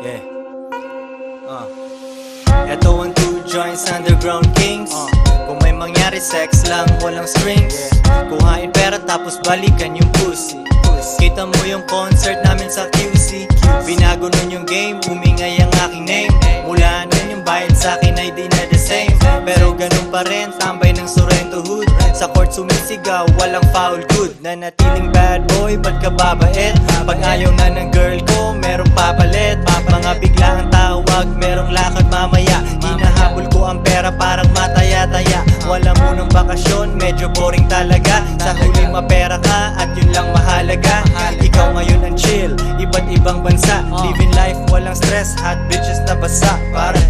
Yeah. Eto ang 2 joints underground kings. Kung may mangyari sex lang, walang strings. Kuhain pera tapos balikan yung pussy. Kita mo yung concert namin sa QC. Binago nun yung game, umingay ang aking name. Mula nun yung bayad sa'kin ay di na the same. Pero ganun pa rin, tambay ng Sorrento hood. Sa court sumisigaw, walang foul good. Nanatiling bad boy, ba't ka babait? Pag ayaw na ng girl ko, merong papalit. Mga biglaang tawag, merong lakad mamaya. Hinahabol ko ang pera parang mataya-taya. Wala munang bakasyon, medyo boring talaga. Sa huling mapera ka at yun lang mahalaga. Ikaw ngayon ang chill, iba't ibang bansa. Living life, walang stress, hot bitches na basa. Parang